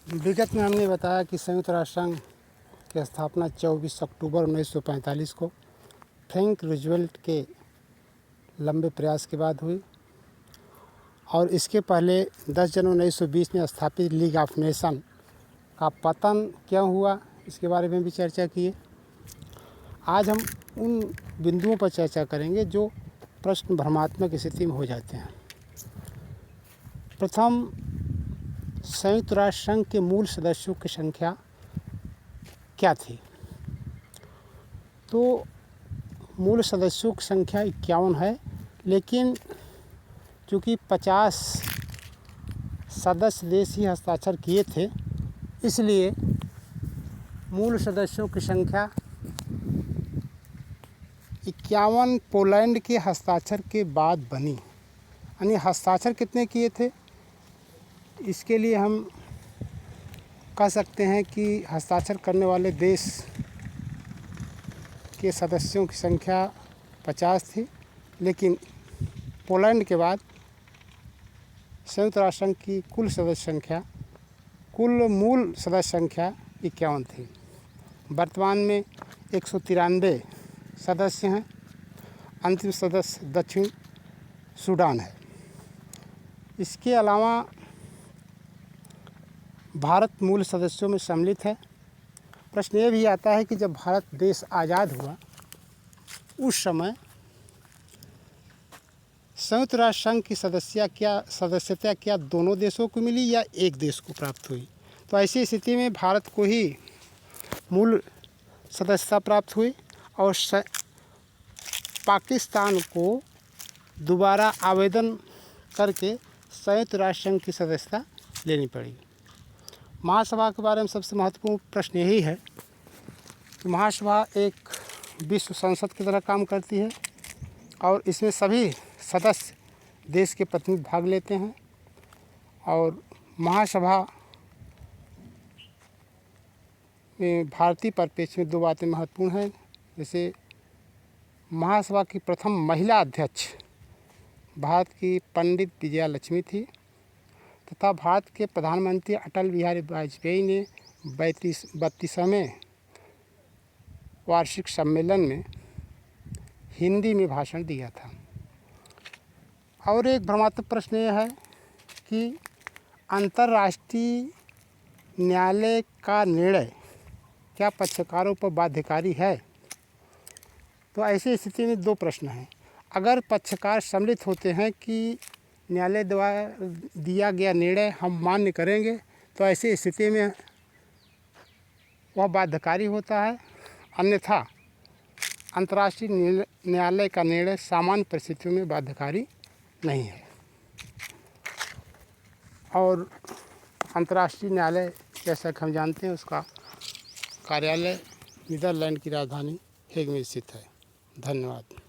विगत में हमने बताया कि संयुक्त राष्ट्र संघ की स्थापना 24 अक्टूबर 1945 को फ्रैंक रूजवेल्ट के लंबे प्रयास के बाद हुई और इसके पहले 10 जनवरी 1920 में स्थापित लीग ऑफ नेशन का पतन क्यों हुआ, इसके बारे में भी चर्चा किए। आज हम उन बिंदुओं पर चर्चा करेंगे जो प्रश्न भ्रमात्मक स्थिति में हो जाते हैं। प्रथम, संयुक्त राष्ट्र संघ के मूल सदस्यों की संख्या क्या थी? तो मूल सदस्यों की संख्या 51 है, लेकिन चूँकि 50 सदस्य देश ही हस्ताक्षर किए थे, इसलिए मूल सदस्यों की संख्या 51 पोलैंड के हस्ताक्षर के बाद बनी। यानी हस्ताक्षर कितने किए थे, इसके लिए हम कह सकते हैं कि हस्ताक्षर करने वाले देश के सदस्यों की संख्या 50 थी, लेकिन पोलैंड के बाद संयुक्त राष्ट्र संघ की कुल मूल सदस्य संख्या 51 थी। वर्तमान में 193 सदस्य हैं। अंतिम सदस्य दक्षिण सूडान है। इसके अलावा भारत मूल सदस्यों में सम्मिलित है। प्रश्न ये भी आता है कि जब भारत देश आज़ाद हुआ उस समय संयुक्त राष्ट्र संघ की सदस्यता क्या दोनों देशों को मिली या एक देश को प्राप्त हुई? तो ऐसी स्थिति में भारत को ही मूल सदस्यता प्राप्त हुई और पाकिस्तान को दोबारा आवेदन करके संयुक्त राष्ट्र संघ की सदस्यता लेनी पड़ी। महासभा के बारे में सबसे महत्वपूर्ण प्रश्न यही है कि महासभा एक विश्व संसद की तरह काम करती है और इसमें सभी सदस्य देश के प्रतिनिधि भाग लेते हैं। और महासभा में भारतीय परिप्रेक्ष्य में 2 बातें महत्वपूर्ण हैं। जैसे महासभा की प्रथम महिला अध्यक्ष भारत की पंडित विजया लक्ष्मी थी तथा भारत के प्रधानमंत्री अटल बिहारी वाजपेयी ने 32वें वार्षिक सम्मेलन में हिंदी में भाषण दिया था। और एक भ्रमात्मक प्रश्न यह है कि अंतर्राष्ट्रीय न्यायालय का निर्णय क्या पक्षकारों पर बाध्यकारी है? तो ऐसी स्थिति में 2 प्रश्न हैं। अगर पक्षकार सम्मिलित होते हैं कि न्यायालय द्वारा दिया गया निर्णय हम मान्य करेंगे, तो ऐसी स्थिति में वह बाध्यकारी होता है। अन्यथा अंतर्राष्ट्रीय न्यायालय का निर्णय सामान्य परिस्थितियों में बाध्यकारी नहीं है। और अंतर्राष्ट्रीय न्यायालय जैसा कि हम जानते हैं उसका कार्यालय नीदरलैंड की राजधानी हेग में स्थित है। धन्यवाद।